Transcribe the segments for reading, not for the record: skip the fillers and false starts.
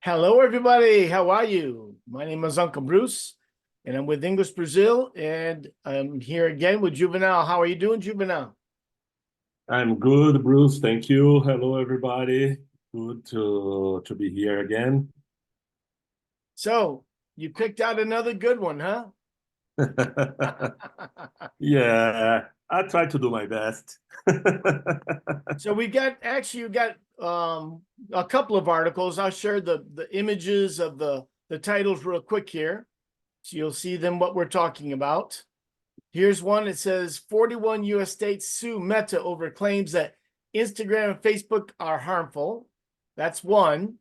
Hello, everybody. How are you? My name is Uncle Bruce, and I'm with English Brazil, and I'm here again with Juvenal. How are you doing, Juvenal? I'm good, Bruce. Thank you. Hello, everybody. Good to be here again. So, you picked out another good one, huh? Yeah, I try to do my best. So you got a couple of articles. I'll share the images of the titles real quick here, so you'll see them what we're talking about. Here's one. It says 41 U.S. states sue Meta over claims that Instagram and Facebook are harmful. That's one.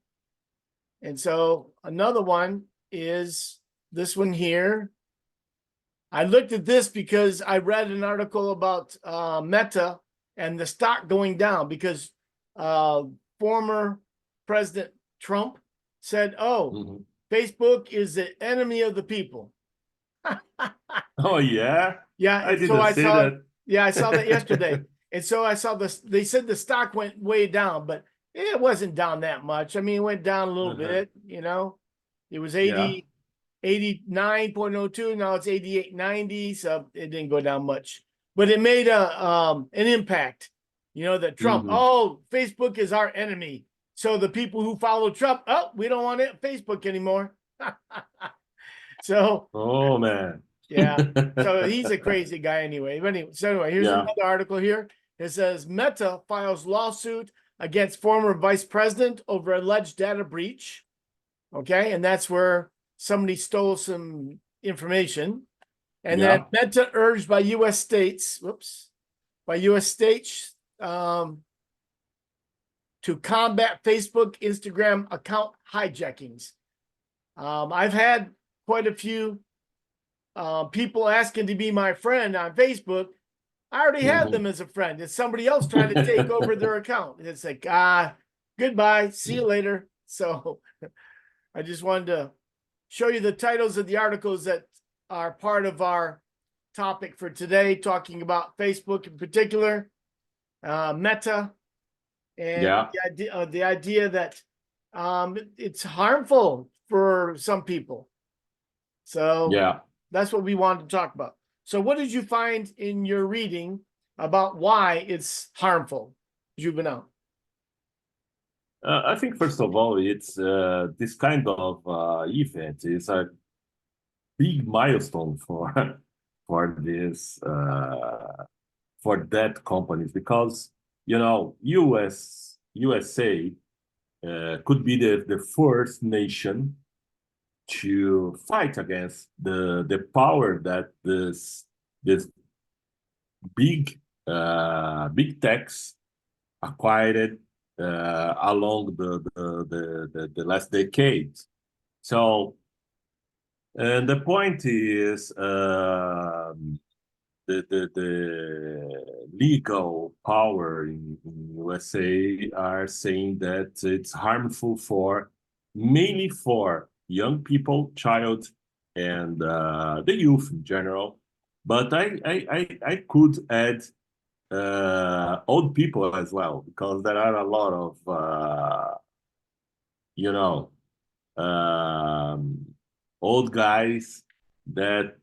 And so another one is this one here. I looked at this because I read an article about Meta and the stock going down because former President Trump said, "Oh, Facebook is the enemy of the people." Oh, yeah? Yeah, I and so didn't I say saw, that. yeah, I saw that yesterday. And so I saw this, they said the stock went way down, but it wasn't down that much. I mean, it went down a little Uh-huh. bit, you know. It was Yeah. 89.02, now it's 88.90, so it didn't go down much. But it made an impact, you know, that Trump, hmm oh, Facebook is our enemy. So the people who follow Trump, oh, we don't want it Facebook anymore. So Oh, man. yeah. So he's a crazy guy anyway. Anyway, here's Yeah. another article here. It says Meta files lawsuit against former vice president over alleged data breach. Okay, and that's where somebody stole some information. And then Yeah. Meta urged by U.S. states, by U.S. states to combat Facebook, Instagram account hijackings. I've had quite a few people asking to be my friend on Facebook. I already have them hmm as a friend. It's somebody else trying to take over their account. It's like, goodbye, see you later. So I just wanted to show you the titles of the articles that are part of our topic for today, talking about Facebook in particular, Meta, and Yeah. the idea that it's harmful for some people. So Yeah. that's what we wanted to talk about. So what did you find in your reading about why it's harmful, Juvenile? I think, first of all, it's this kind of event is a big milestone for for this for that companies because USA could be the first nation to fight against the power that this big techs acquired along the last decade. So, and the point is the legal power in USA are saying that it's harmful for mainly for young people, child, and the youth in general. But I could add old people as well because there are a lot of you know um, old guys that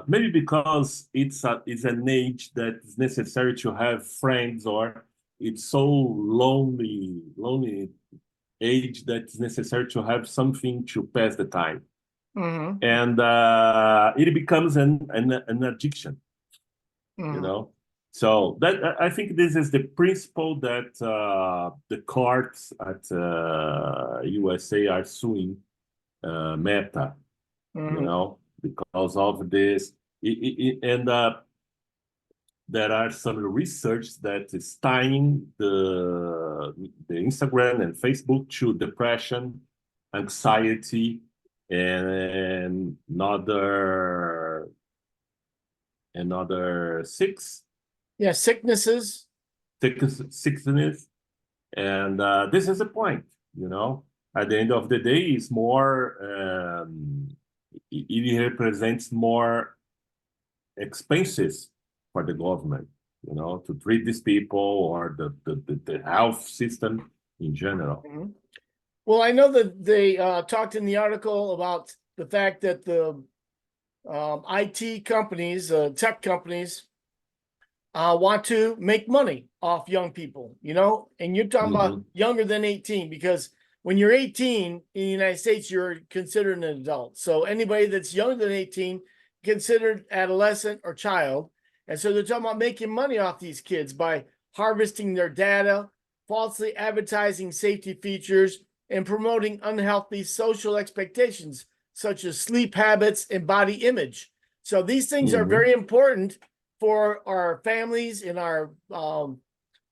maybe because it's an age that is necessary to have friends, or it's so lonely age that it's necessary to have something to pass the time, Mm-hmm. and it becomes an addiction, you Mm-hmm. know. So that I think this is the principle that the courts at USA are suing Meta, Mm-hmm. because of this. And there are some research that is tying the Instagram and Facebook to depression, anxiety, and another Yeah, sicknesses. sickness. And this is the point, you know. At the end of the day, it's more. It represents more expenses for the government, to treat these people or the health system in general. Mhm. Well, I know that they talked in the article about the fact that the IT companies, tech companies, want to make money off young people, you know, and you're talking about younger than 18, because when you're 18 in the United States, you're considered an adult. So anybody that's younger than 18, considered adolescent or child. And so they're talking about making money off these kids by harvesting their data, falsely advertising safety features, and promoting unhealthy social expectations, such as sleep habits and body image. So these things are very important for our families and our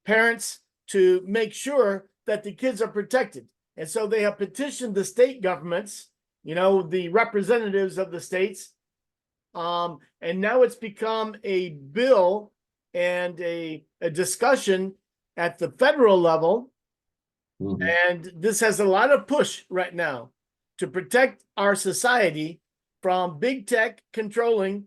parents to make sure that the kids are protected. And so they have petitioned the state governments, you know, the representatives of the states. And now it's become a bill and a discussion at the federal level. And this has a lot of push right now to protect our society from big tech controlling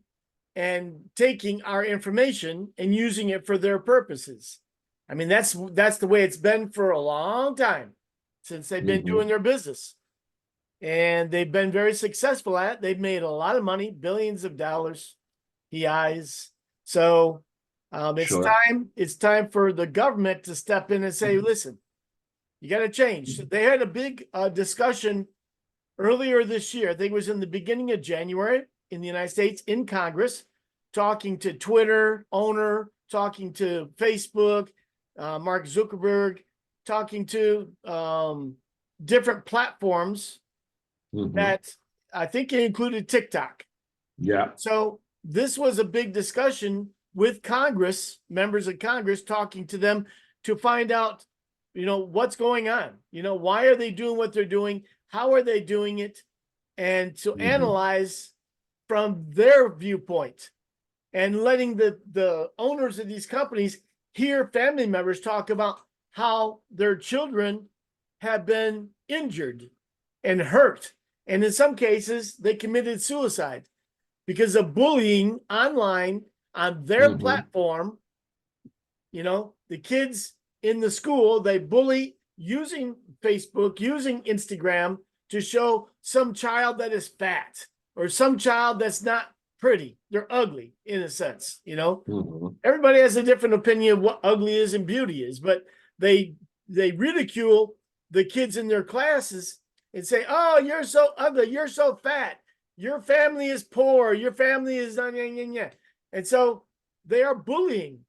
and taking our information and using it for their purposes. I mean, that's the way it's been for a long time, since they've been doing their business. And they've been very successful at it. They've made a lot of money, billions of dollars, PIs. So it's time for the government to step in and say, listen, you got to change. They had a big discussion earlier this year. I think it was in the beginning of January in the United States in Congress, talking to Twitter owner, talking to Facebook, Mark Zuckerberg, talking to different platforms that I think it included TikTok. Yeah. So this was a big discussion with Congress, members of Congress, talking to them to find out, you know, what's going on. You know, why are they doing what they're doing? How are they doing it? And to analyze from their viewpoint, and letting the owners of these companies hear family members talk about how their children have been injured and hurt. And in some cases, they committed suicide because of bullying online on their platform. You know, the kids in the school, they bully using Facebook, using Instagram to show some child that is fat or some child that's not pretty. They're ugly in a sense, you know. Everybody has a different opinion of what ugly is and beauty is, but they ridicule the kids in their classes and say, oh, you're so ugly, you're so fat, your family is poor, your family is and so they are bullying,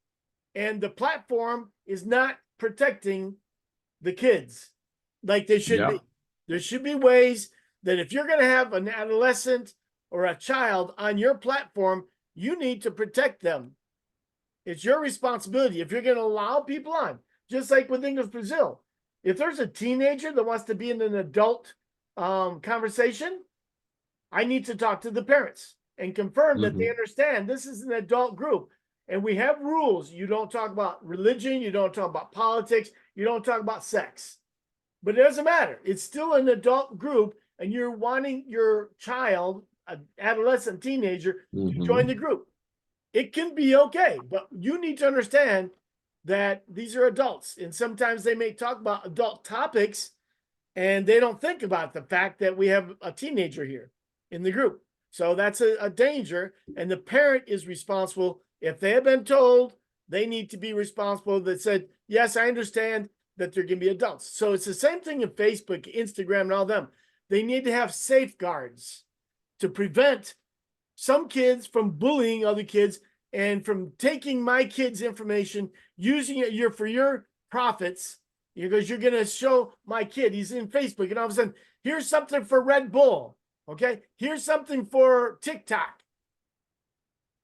and the platform is not protecting the kids like they should be. There should be ways that if you're going to have an adolescent or a child on your platform, you need to protect them. It's your responsibility. If you're going to allow people on, just like with English Brazil, if there's a teenager that wants to be in an adult conversation, I need to talk to the parents and confirm that they understand this is an adult group. And we have rules. You don't talk about religion. You don't talk about politics. You don't talk about sex. But it doesn't matter. It's still an adult group, and you're wanting your child, an adolescent teenager, to join the group. It can be okay, but you need to understand that these are adults, and sometimes they may talk about adult topics, and they don't think about the fact that we have a teenager here in the group. So that's a danger, and the parent is responsible. If they have been told, they need to be responsible. That said, yes, I understand that they're going to be adults. So it's the same thing in Facebook, Instagram, and all them. They need to have safeguards to prevent some kids from bullying other kids and from taking my kids' information, using it for your profits, because you're going to show my kid, he's in Facebook, and all of a sudden, here's something for Red Bull. Okay, here's something for TikTok.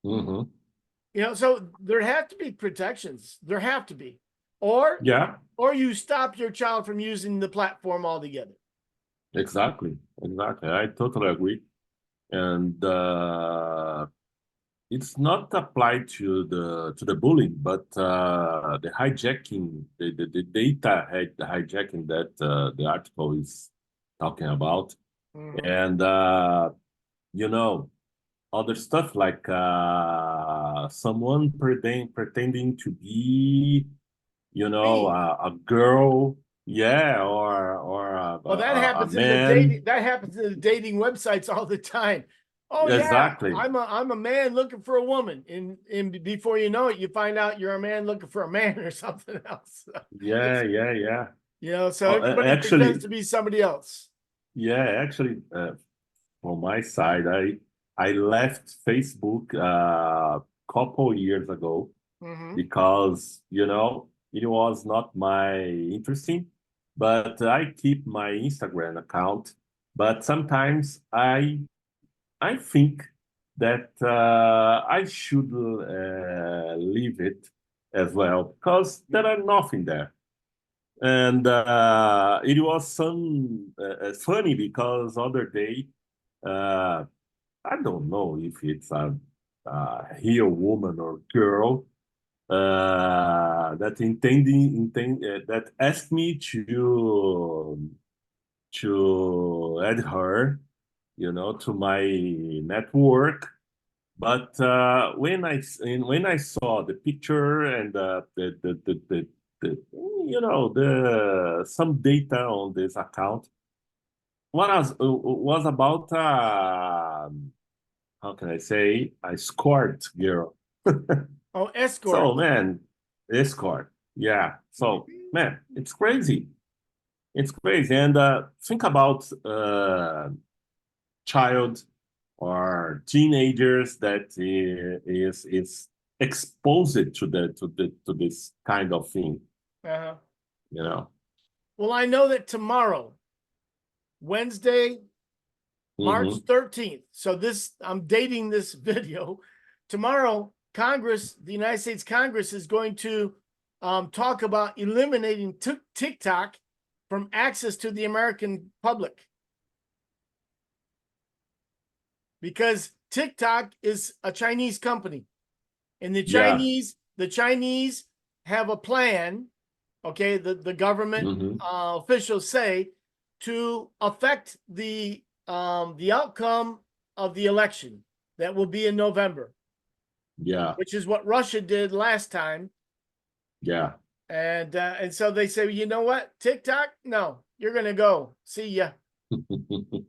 You know, so there have to be protections. There have to be, or you stop your child from using the platform altogether. Exactly. I totally agree. And it's not applied to the bullying, but the hijacking, the data hijacking that the article is talking about, and you know, other stuff like someone pretending to be, you know, a girl, or Well, that a happens in the man. dating websites all the time. Oh yeah, Exactly. I'm a man looking for a woman, and before you know it, you find out you're a man looking for a man or something else. Yeah, yeah, yeah. So Oh, everybody pretends actually, to be somebody else. yeah, actually, on my side, I left Facebook a couple years ago Hmm. because it was not my interesting. But I keep my Instagram account. But sometimes I think that I should leave it as well because there are nothing there. And it was some funny because other day, uh, I don't know if it's a real woman or girl that that asked me to add her, to my network. But when I saw the picture and the the some data on this account, was about how can I say, a escort girl. Oh, escort. So man, escort, yeah. So Mhm. man, it's crazy. It's crazy. And think about child or teenagers that is exposed to this kind of thing, Uh-huh. you know. Well, I know that tomorrow, Wednesday, March Hmm. 13th. So I'm dating this video. Tomorrow, the United States Congress is going to talk about eliminating TikTok from access to the American public because TikTok is a Chinese company, and the Yeah. Chinese have a plan. Okay, the government Hmm. officials say to affect the outcome of the election that will be in November, Yeah. which is what Russia did last time. Yeah. And so they say, you know what, TikTok, no, you're gonna go. See ya.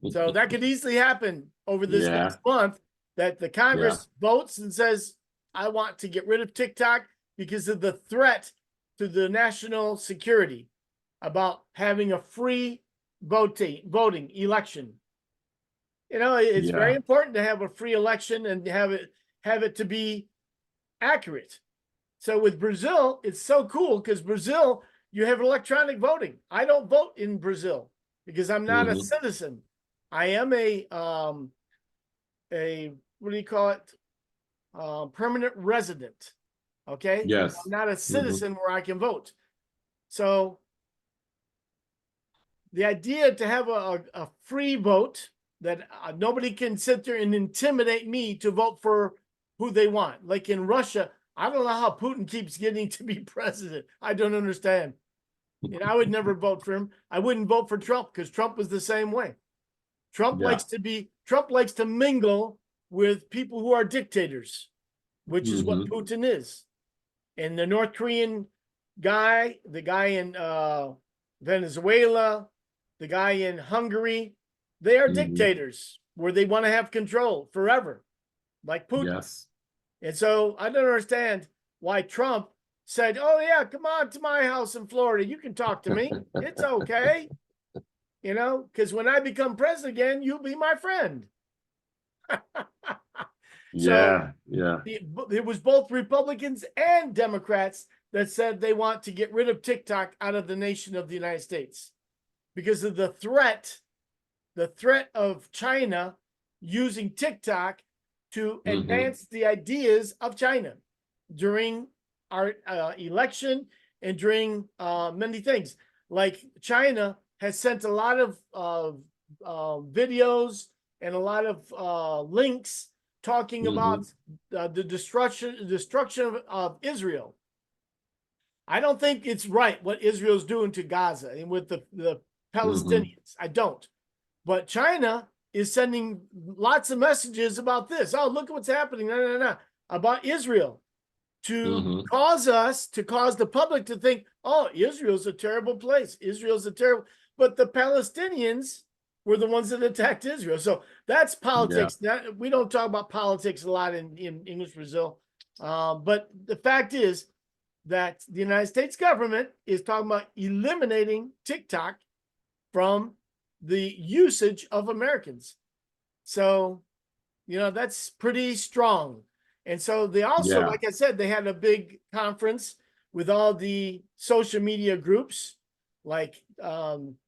So that could easily happen over this Yeah. next month that the Yeah. Congress votes and says, I want to get rid of TikTok because of the threat to the national security about having a free voting election. It's very Yeah. important to have a free election and have it to be accurate. So with Brazil, it's so cool because Brazil, you have electronic voting. I don't vote in Brazil because I'm not a Hmm. citizen. I am a what do you call it? Permanent resident. Okay, but I'm Yes. not a Hmm. citizen where I can vote. So the idea to have a free vote that nobody can sit there and intimidate me to vote for who they want. Like in Russia, I don't know how Putin keeps getting to be president. I don't understand. I would never vote for him. I wouldn't vote for Trump because Trump was the same way. Yeah. Trump likes to mingle with people who are dictators, which is what Hmm. Putin is. And the North Korean guy, the guy in Venezuela, the guy in Hungary, they are Hmm. dictators where they want to have control forever, like Putin. Yes. And so I don't understand why Trump said, oh, yeah, come on to my house in Florida. You can talk to me. It's okay. Because when I become president again, you'll be my friend. So Yeah. Yeah. it was both Republicans and Democrats that said they want to get rid of TikTok out of the nation of the United States because of the threat of China using TikTok to Hmm. advance the ideas of China during our election and during many things. Like China has sent a lot of videos and a lot of links talking Hmm. about the destruction of Israel. I don't think it's right what Israel's doing to Gaza and with the Hmm. Palestinians. I don't. But China is sending lots of messages about this. Oh, look at what's happening about Israel to Hmm. cause the public to think, oh, Israel's a terrible place. Israel's a terrible. but the Palestinians were the ones that attacked Israel. So that's politics. We don't talk about politics a lot in English Brazil. But the fact is that the United States government is talking about eliminating TikTok from the usage of Americans. So, that's pretty strong. And so they also, like I said, they had a big conference with all the social media groups like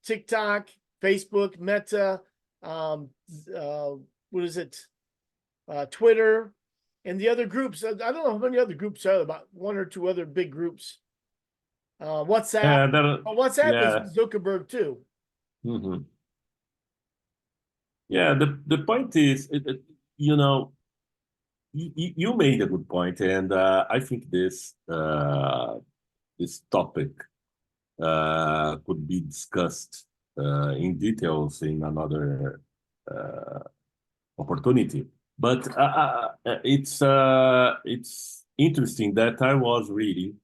TikTok, Facebook, Meta, Twitter, and the other groups. I don't know how many other groups are there, about one or two other big groups. WhatsApp. WhatsApp is Zuckerberg too. Mm-hmm. Yeah, the point is, you made a good point, and I think this topic could be discussed in details in another opportunity. But it's interesting that I was reading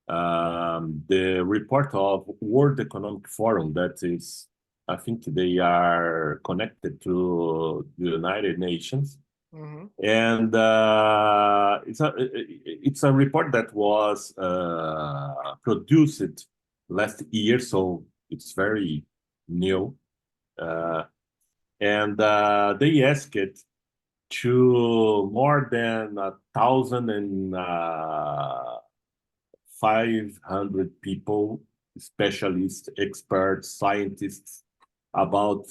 the report of World Economic Forum. That is, I think they are connected to the United Nations. Mm-hmm. And it's a report that was produced last year, so it's very new. And they asked to more than 1,500 people, specialists, experts, scientists, about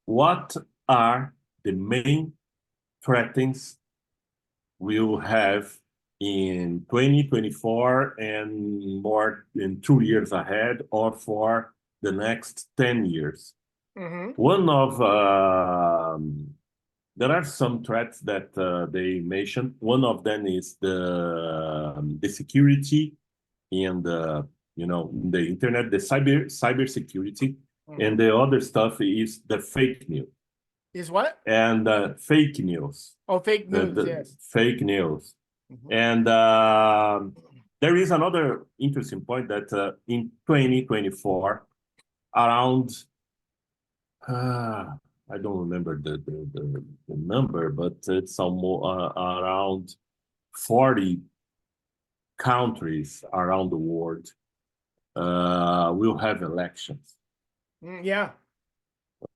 what are the main threats we'll have in 2024 and more than 2 years ahead, or for the next 10 years. Mm-hmm. One of there are some threats that they mentioned. One of them is the security in the in the internet, the cyber security, mm-hmm. And the other stuff is the fake news. Is what? And fake news. Oh, fake news, yes. Fake news. Mm-hmm. And there is another interesting point that in 2024, around, I don't remember the number, but it's almost around 40 countries around the world will have elections. Yeah.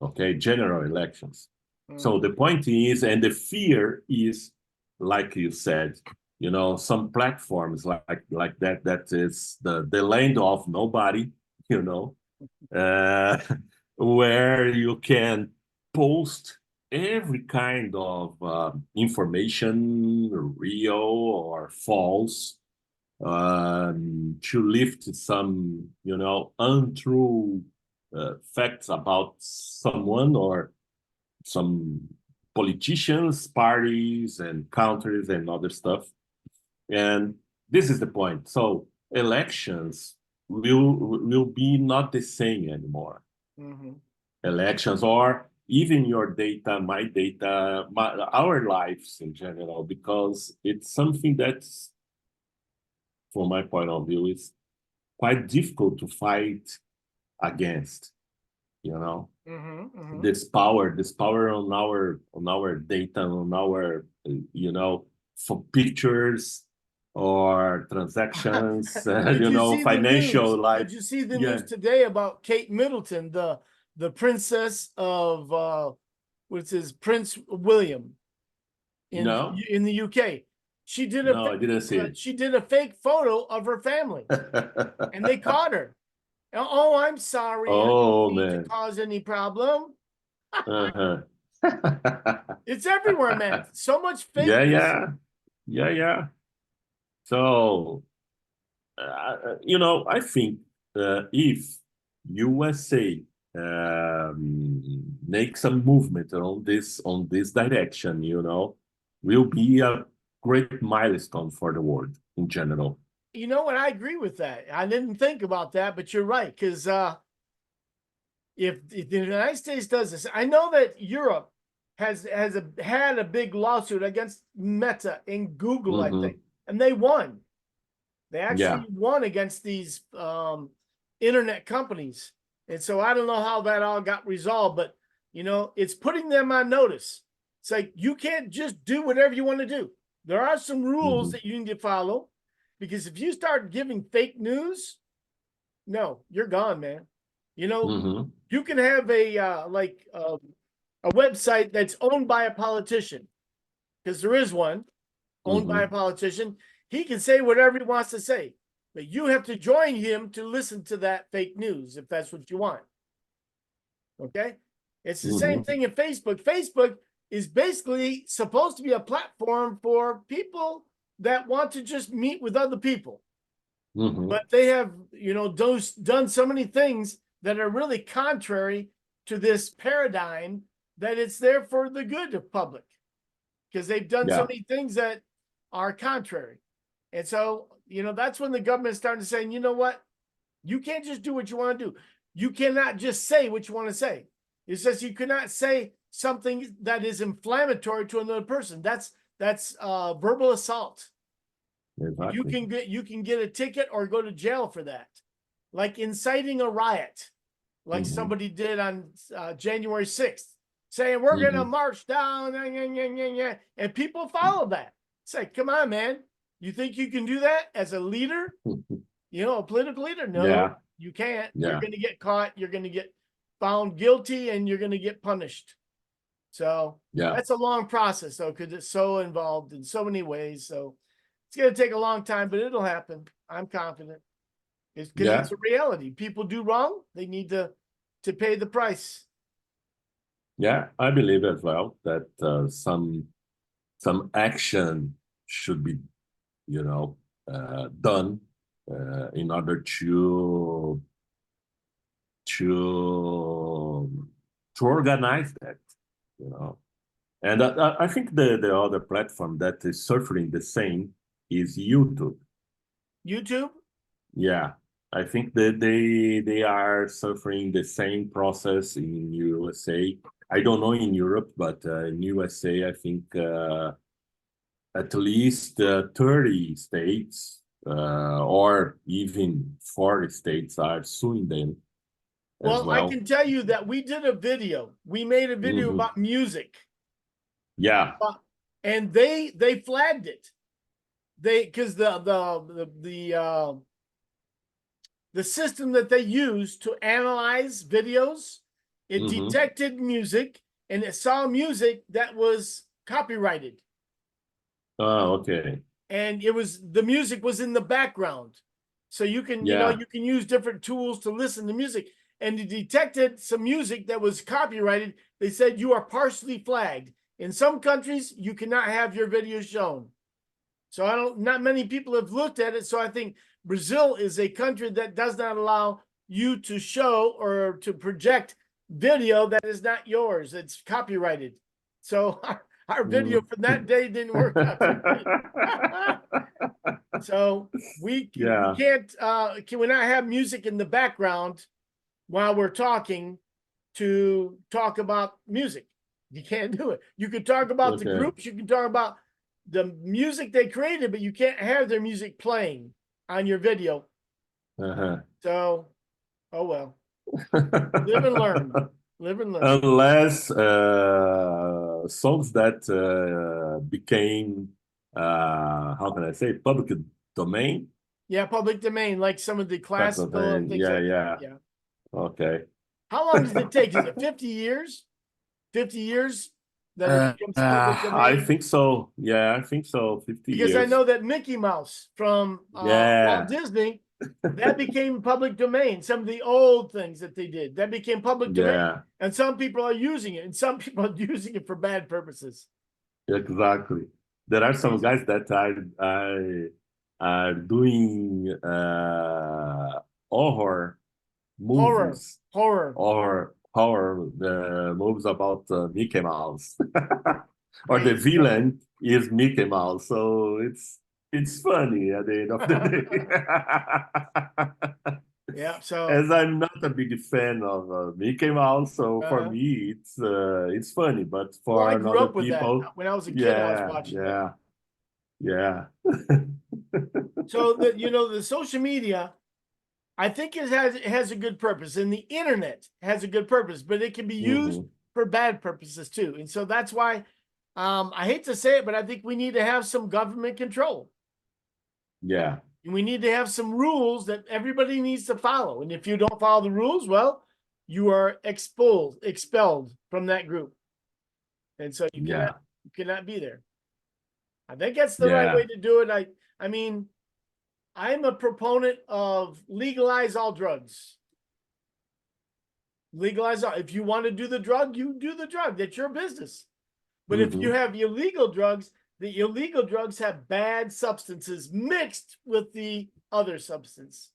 Okay, general elections. So the point is, and the fear is, like you said, some platforms like that is the land of nobody, where you can post every kind of information, real or false, to lift some, untrue facts about someone or some politicians, parties, and countries and other stuff. And this is the point. So elections will be not the same anymore. Mm-hmm. Elections, or even your data, my data, our lives in general, because it's something that's, from my point of view, is quite difficult to fight against. Mm-hmm, mm-hmm. This power on our data, on our for pictures or transactions, financial life. Did you see the news today about Kate Middleton, the princess of Prince William in the UK? She did I didn't see it. She did a fake photo of her family, and they caught her. Oh, I'm sorry. Oh, I didn't mean to cause any problem. It's everywhere, man. So much fakeness. Yeah. So, I think if USA make some movement on this direction, will be a great milestone for the world in general. You know what? I agree with that. I didn't think about that, but you're right. Because if the United States does this, I know that Europe had a big lawsuit against Meta and Google, mm-hmm. I think, and they won. They actually won against these internet companies. And so I don't know how that all got resolved, but you know, it's putting them on notice. It's like you can't just do whatever you want to do. There are some rules that you need to follow, because if you start giving fake news, no, you're gone, man. You know, you can have a website that's owned by a politician, because there is one owned by a politician. He can say whatever he wants to say, but you have to join him to listen to that fake news if that's what you want. Okay? It's the same thing in Facebook. Facebook is basically supposed to be a platform for people that want to just meet with other people. But they have, you know, done so many things that are really contrary to this paradigm that it's there for the good of public, because they've done so many things that are contrary. And so, you know, that's when the government started saying, you know what? You can't just do what you want to do. You cannot just say what you want to say. It says you cannot say something that is inflammatory to another person. That's verbal assault. Exactly. You can get a ticket or go to jail for that, like inciting a riot, like somebody did on January 6th, saying we're going to march down, and people follow that. It's like, come on, man. You think you can do that as a leader? You know, a political leader? No, you can't. You're going to get caught. You're going to get found guilty, and you're going to get punished. So that's a long process, though, because it's so involved in so many ways. So it's going to take a long time, but it'll happen. I'm confident. It's because it's a reality. People do wrong. They need to pay the price. Yeah, I believe as well that some action should be, you know, done in order to organize that, you know. And I think the other platform that is suffering the same is YouTube. YouTube? Yeah, I think that they are suffering the same process in USA. I don't know in Europe, but in USA, I think at least 30 states or even 40 states are suing them as Well, I well. can tell you that we did a video. We made a video about music. Yeah. And they flagged it. Because the system that they use to analyze videos, it detected music, and it saw music that was copyrighted. Oh, okay. And the music was in the background. So you can, you know, you can use different tools to listen to music. And it detected some music that was copyrighted. They said you are partially flagged. In some countries, you cannot have your video shown. So not many people have looked at it. So I think Brazil is a country that does not allow you to show or to project video that is not yours. It's copyrighted. So our video from that day didn't work out too good. So we can't can we not have music in the background while we're talking to talk about music? You can't do it. You could talk about the groups, you can talk about the music they created, but you can't have their music playing on your video. So, oh well. Live and learn. Live and learn. Unless songs that became, how can I say, public domain? Yeah, public domain, like some of the classical and things like that. Yeah. Okay. How long does it take? Is it 50 years? 50 years that it becomes public domain? I think so. Yeah, I think so. 50 because years. I know that Mickey Mouse from Walt Disney, that became public domain. Some of the old things that they did, that became public domain. And some people are using it, and some people are using it for bad purposes. Exactly. There are some guys that are doing horror movies. Horror movies about Mickey Mouse. Or the villain is Mickey Mouse. So it's funny at the end of the day. Yeah. So as I'm not a big fan of Mickey Mouse, so for me it's funny, but for I grew other up with people, that. When I was a kid, I was watching that. Yeah. So the social media I think it has a good purpose, and the internet has a good purpose, but it can be used Mhm. for bad purposes too. And so that's why I hate to say it, but I think we need to have some government control. Yeah, And we need to have some rules that everybody needs to follow. And if you don't follow the rules, well, you are expelled from that group. And so yeah, you cannot be there. I think that's the right way yeah. to do it. I mean, I'm a proponent of legalize all drugs. Legalize all. If you want to do the drug, you do the drug. That's your business. But if you Mhm. have illegal drugs, the illegal drugs have bad substances mixed with the other substance,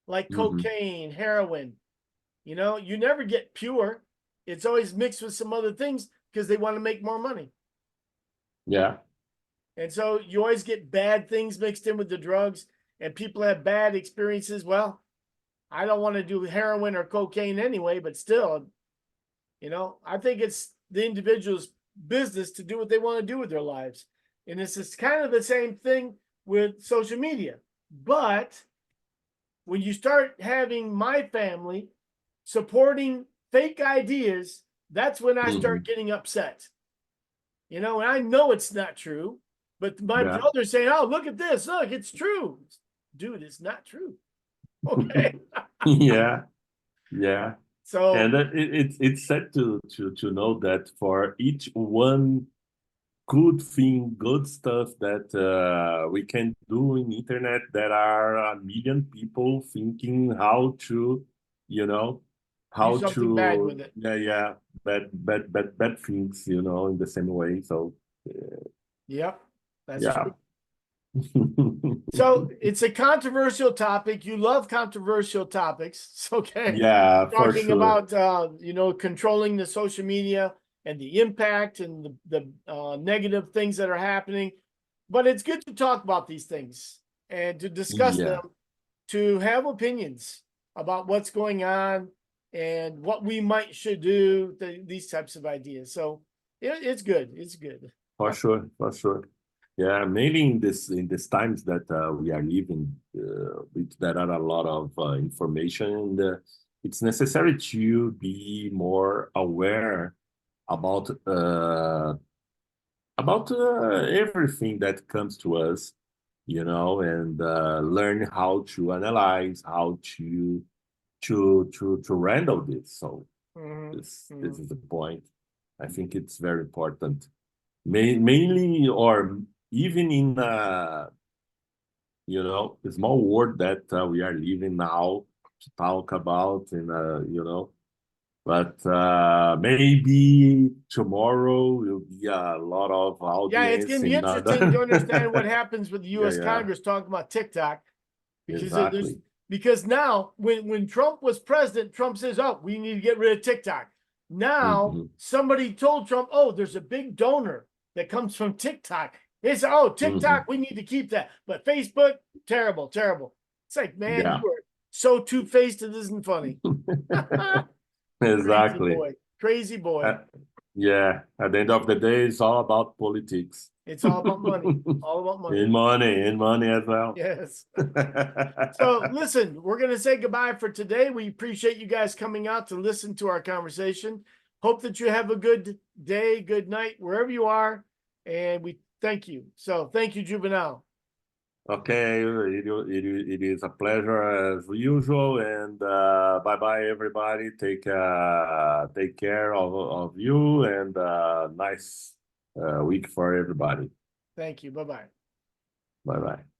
like Mhm. cocaine, heroin. You never get pure. It's always mixed with some other things because they want to make more money. Yeah, And so you always get bad things mixed in with the drugs, and people have bad experiences. Well, I don't want to do heroin or cocaine anyway, but still, I think it's the individual's business to do what they want to do with their lives. And this is kind of the same thing with social media. But when you start having my family supporting fake ideas, that's when I mhm. start getting upset. And I know it's not true, but my Yeah, brother's saying, "Oh, look at this. Look, it's true." Dude, it's not true. Okay. yeah, yeah. So And it's sad to know that for each one good thing, good stuff that we can do in internet, there are a million people thinking how to, you know, do how something bad to, with it. yeah, yeah, bad things, in the same way. So, Yep, that's yeah. true. So it's a controversial topic. You love controversial topics. Okay. Yeah, for Talking sure. about controlling the social media and the impact and the negative things that are happening. But it's good to talk about these things and to discuss them, Yeah, to have opinions about what's going on and what we might should do, these types of ideas. So it's good. It's good. for sure, for sure. Yeah, mainly in this times that we are living, there are a lot of information, and it's necessary to be more aware about everything that comes to us, and learn how to analyze, how to handle this. So Mhm, this mhm. is the point. I think it's very important. Mainly, or even in the small world that we are living now to talk about, but maybe tomorrow will be a lot of Yeah, it's going audience to be in interesting to understand what other. happens with the Yeah, U.S. yeah, Congress talking about TikTok because there's exactly. because now when Trump was president, Trump says, "Oh, we need to get rid of TikTok." Now Hmm. somebody told Trump, "Oh, there's a big donor that comes from TikTok." They said, "Oh, TikTok, Hmm. we need to keep that," but Facebook, terrible, terrible. It's like, man, you Yeah. are so two-faced it isn't funny. Crazy Exactly. boy, crazy boy. Uh, yeah, at the end of the day, it's all about politics. It's all about money, all about money. In money as well. Yes. So listen, we're going to say goodbye for today. We appreciate you guys coming out to listen to our conversation. Hope that you have a good day, good night, wherever you are. And we thank you. So thank you, Juvenile. Okay, it is a pleasure as usual, and bye bye everybody. Take care of you, and nice week for everybody. Thank you. Bye bye. Bye bye.